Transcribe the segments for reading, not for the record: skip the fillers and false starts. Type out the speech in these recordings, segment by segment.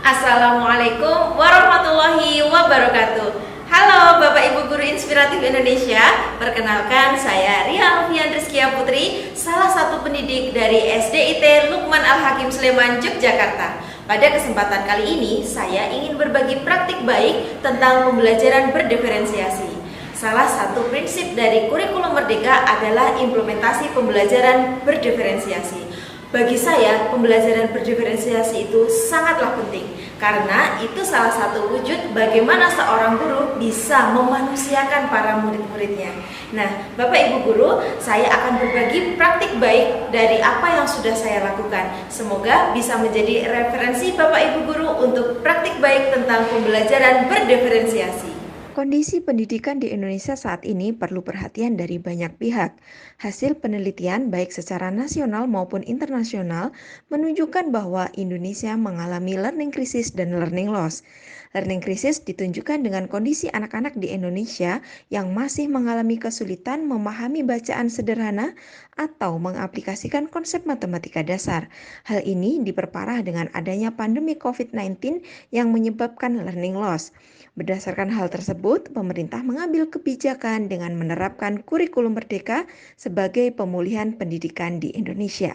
Assalamualaikum warahmatullahi wabarakatuh. Halo Bapak Ibu Guru Inspiratif Indonesia. Perkenalkan, saya Ria Alfian Rizkia Putri, salah satu pendidik dari SDIT Lukman Al-Hakim Sleman, Yogyakarta. Pada kesempatan kali ini, saya ingin berbagi praktik baik tentang pembelajaran berdiferensiasi. Salah satu prinsip dari kurikulum Merdeka adalah implementasi pembelajaran berdiferensiasi. Bagi saya, pembelajaran berdiferensiasi itu sangatlah penting karena itu salah satu wujud bagaimana seorang guru bisa memanusiakan para murid-muridnya. Nah, Bapak Ibu Guru, saya akan berbagi praktik baik dari apa yang sudah saya lakukan. Semoga bisa menjadi referensi Bapak Ibu Guru untuk praktik baik tentang pembelajaran berdiferensiasi. Kondisi pendidikan di Indonesia saat ini perlu perhatian dari banyak pihak. Hasil penelitian baik secara nasional maupun internasional menunjukkan bahwa Indonesia mengalami learning crisis dan learning loss. Learning crisis ditunjukkan dengan kondisi anak-anak di Indonesia yang masih mengalami kesulitan memahami bacaan sederhana atau mengaplikasikan konsep matematika dasar. Hal ini diperparah dengan adanya pandemi COVID-19 yang menyebabkan learning loss. Berdasarkan hal tersebut, pemerintah mengambil kebijakan dengan menerapkan kurikulum Merdeka sebagai pemulihan pendidikan di Indonesia.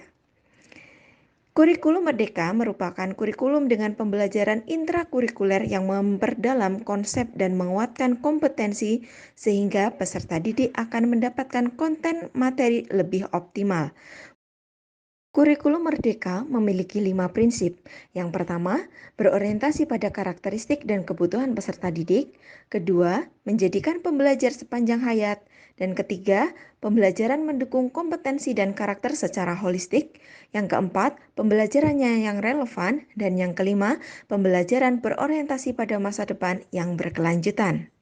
Kurikulum Merdeka merupakan kurikulum dengan pembelajaran intrakurikuler yang memperdalam konsep dan menguatkan kompetensi sehingga peserta didik akan mendapatkan konten materi lebih optimal. Kurikulum Merdeka memiliki 5 prinsip. Yang pertama, berorientasi pada karakteristik dan kebutuhan peserta didik. Kedua, menjadikan pembelajar sepanjang hayat. Dan ketiga, pembelajaran mendukung kompetensi dan karakter secara holistik. Yang keempat, pembelajarannya yang relevan. Dan yang kelima, pembelajaran berorientasi pada masa depan yang berkelanjutan.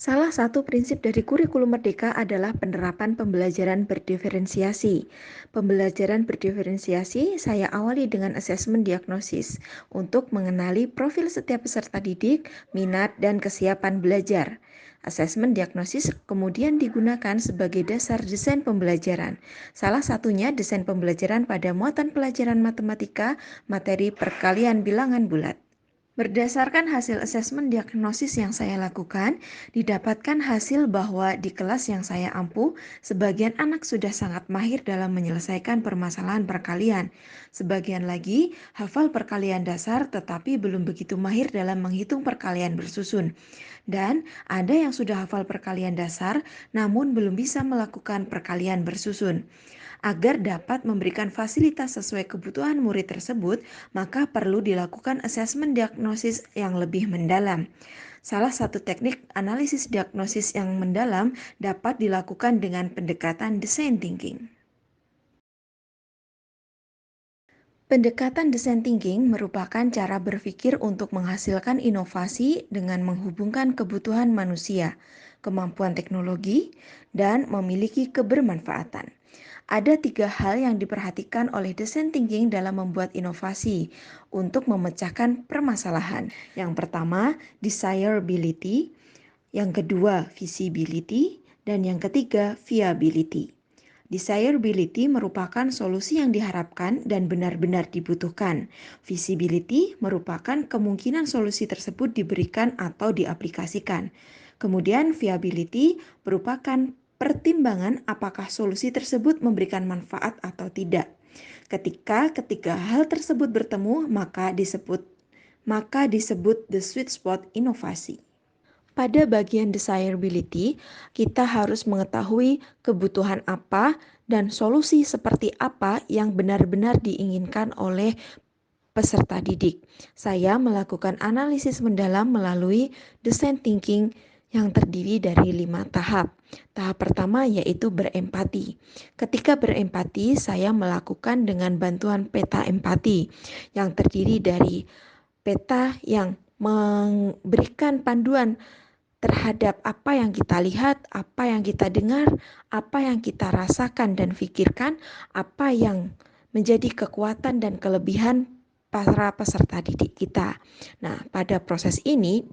Salah satu prinsip dari kurikulum Merdeka adalah penerapan pembelajaran berdiferensiasi. Pembelajaran berdiferensiasi saya awali dengan asesmen diagnosis untuk mengenali profil setiap peserta didik, minat, dan kesiapan belajar. Asesmen diagnosis kemudian digunakan sebagai dasar desain pembelajaran. Salah satunya desain pembelajaran pada muatan pelajaran matematika, materi perkalian bilangan bulat. Berdasarkan hasil asesmen diagnosis yang saya lakukan, didapatkan hasil bahwa di kelas yang saya ampu, sebagian anak sudah sangat mahir dalam menyelesaikan permasalahan perkalian. Sebagian lagi hafal perkalian dasar tetapi belum begitu mahir dalam menghitung perkalian bersusun. Dan ada yang sudah hafal perkalian dasar namun belum bisa melakukan perkalian bersusun. Agar dapat memberikan fasilitas sesuai kebutuhan murid tersebut, maka perlu dilakukan asesmen diagnosis yang lebih mendalam. Salah satu teknik analisis diagnosis yang mendalam dapat dilakukan dengan pendekatan design thinking. Pendekatan design thinking merupakan cara berpikir untuk menghasilkan inovasi dengan menghubungkan kebutuhan manusia, kemampuan teknologi, dan memiliki kebermanfaatan. Ada 3 hal yang diperhatikan oleh design thinking dalam membuat inovasi untuk memecahkan permasalahan. Yang pertama, desirability, yang kedua, feasibility, dan yang ketiga, viability. Desirability merupakan solusi yang diharapkan dan benar-benar dibutuhkan. Feasibility merupakan kemungkinan solusi tersebut diberikan atau diaplikasikan. Kemudian viability merupakan pertimbangan apakah solusi tersebut memberikan manfaat atau tidak. Ketika ketiga hal tersebut bertemu, maka disebut the sweet spot inovasi. Pada bagian desirability, kita harus mengetahui kebutuhan apa dan solusi seperti apa yang benar-benar diinginkan oleh peserta didik. Saya melakukan analisis mendalam melalui design thinking yang terdiri dari 5 tahap. Tahap pertama yaitu berempati. Ketika berempati, saya melakukan dengan bantuan peta empati yang terdiri dari peta yang memberikan panduan terhadap apa yang kita lihat, apa yang kita dengar, apa yang kita rasakan dan pikirkan, apa yang menjadi kekuatan dan kelebihan para peserta didik kita. Nah, pada proses ini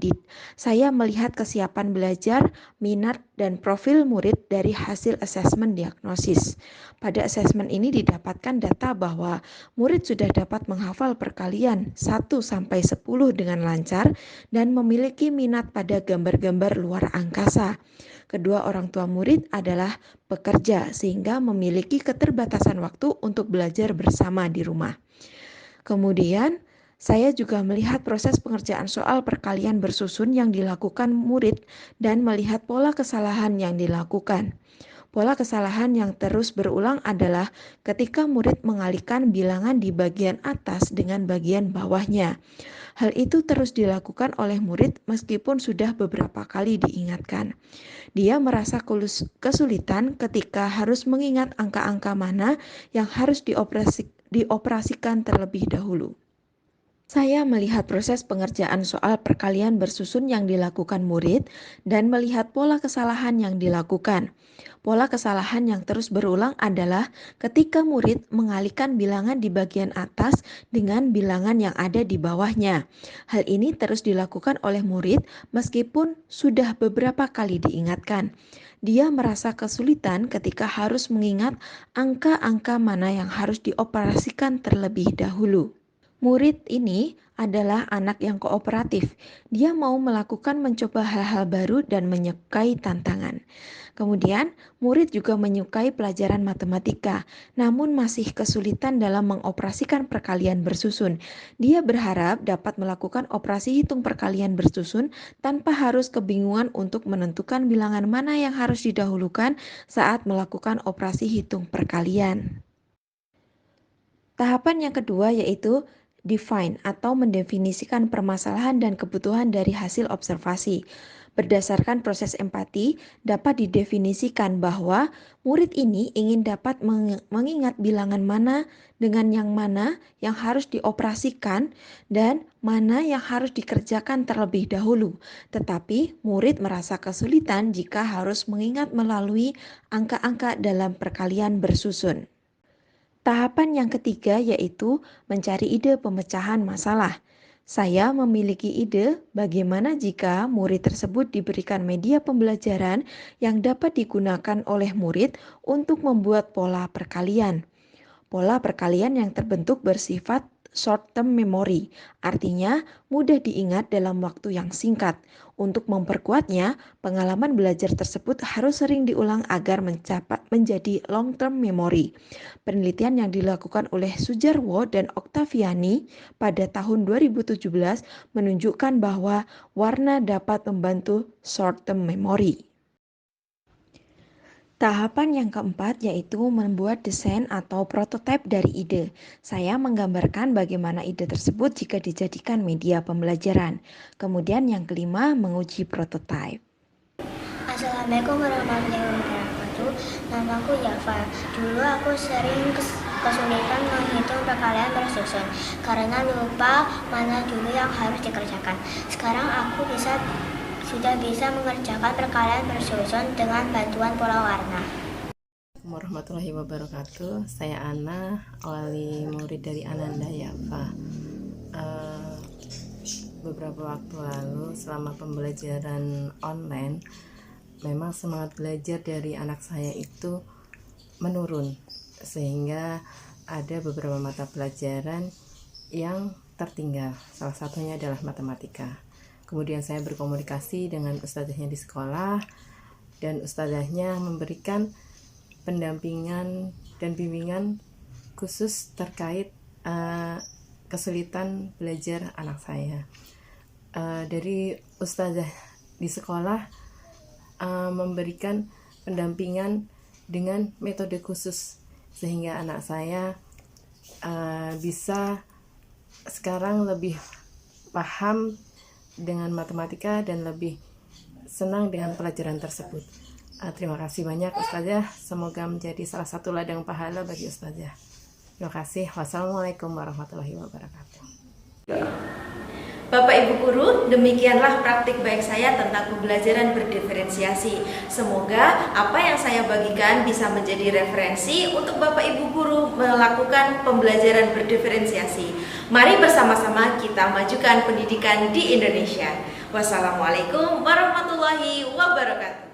saya melihat kesiapan belajar, minat, dan profil murid dari hasil asesmen diagnosis. Pada asesmen ini didapatkan data bahwa murid sudah dapat menghafal perkalian 1-10 dengan lancar dan memiliki minat pada gambar-gambar luar angkasa. Kedua orang tua murid adalah pekerja sehingga memiliki keterbatasan waktu untuk belajar bersama di rumah. Kemudian, saya juga melihat proses pengerjaan soal perkalian bersusun yang dilakukan murid dan melihat pola kesalahan yang dilakukan. Pola kesalahan yang terus berulang adalah ketika murid mengalihkan bilangan di bagian atas dengan bagian bawahnya. Hal itu terus dilakukan oleh murid meskipun sudah beberapa kali diingatkan. Dia merasa kesulitan ketika harus mengingat angka-angka mana yang harus dioperasikan terlebih dahulu. Saya melihat proses pengerjaan soal perkalian bersusun yang dilakukan murid dan melihat pola kesalahan yang dilakukan. Pola kesalahan yang terus berulang adalah ketika murid mengalihkan bilangan di bagian atas dengan bilangan yang ada di bawahnya. Hal ini terus dilakukan oleh murid meskipun sudah beberapa kali diingatkan. Dia merasa kesulitan ketika harus mengingat angka-angka mana yang harus dioperasikan terlebih dahulu. Murid ini adalah anak yang kooperatif. Dia mau melakukan mencoba hal-hal baru dan menyukai tantangan. Kemudian, murid juga menyukai pelajaran matematika, namun masih kesulitan dalam mengoperasikan perkalian bersusun. Dia berharap dapat melakukan operasi hitung perkalian bersusun tanpa harus kebingungan untuk menentukan bilangan mana yang harus didahulukan saat melakukan operasi hitung perkalian. Tahapan yang kedua yaitu define atau mendefinisikan permasalahan dan kebutuhan dari hasil observasi. Berdasarkan proses empati, dapat didefinisikan bahwa murid ini ingin dapat mengingat bilangan mana dengan yang mana yang harus dioperasikan dan mana yang harus dikerjakan terlebih dahulu. Tetapi murid merasa kesulitan jika harus mengingat melalui angka-angka dalam perkalian bersusun. Tahapan yang ketiga yaitu mencari ide pemecahan masalah. Saya memiliki ide bagaimana jika murid tersebut diberikan media pembelajaran yang dapat digunakan oleh murid untuk membuat pola perkalian. Pola perkalian yang terbentuk bersifat short term memory, artinya mudah diingat dalam waktu yang singkat. Untuk memperkuatnya, pengalaman belajar tersebut harus sering diulang agar menjadi long term memory. Penelitian yang dilakukan oleh Sujarwo dan Oktaviani pada tahun 2017 menunjukkan bahwa warna dapat membantu short term memory. Tahapan yang keempat yaitu membuat desain atau prototipe dari ide. Saya menggambarkan bagaimana ide tersebut jika dijadikan media pembelajaran. Kemudian yang kelima, menguji prototipe. Assalamualaikum warahmatullahi wabarakatuh. Namaku Yafa. Dulu aku sering kesulitan menghitung perkalian bersusun karena lupa mana dulu yang harus dikerjakan. Sekarang aku sudah bisa mengerjakan perkalian bersusun dengan bantuan pola warna. Warahmatullahi wabarakatuh. Saya Ana, wali murid dari Ananda Yafa. Beberapa waktu lalu selama pembelajaran online, memang semangat belajar dari anak saya itu menurun, sehingga ada beberapa mata pelajaran yang tertinggal. Salah satunya adalah matematika. Kemudian saya berkomunikasi dengan ustadzahnya di sekolah, dan ustadzahnya memberikan pendampingan dan bimbingan khusus terkait kesulitan belajar anak saya. Dari ustadzah di sekolah memberikan pendampingan dengan metode khusus sehingga anak saya bisa sekarang lebih paham dengan matematika dan lebih senang dengan pelajaran tersebut. Terima kasih banyak Ustazah, semoga menjadi salah satu ladang pahala bagi Ustazah. Terima kasih. Wassalamualaikum warahmatullahi wabarakatuh. Bapak Ibu guru, demikianlah praktik baik saya tentang pembelajaran berdiferensiasi. Semoga apa yang saya bagikan bisa menjadi referensi untuk Bapak Ibu guru melakukan pembelajaran berdiferensiasi. Mari bersama-sama kita majukan pendidikan di Indonesia. Wassalamualaikum warahmatullahi wabarakatuh.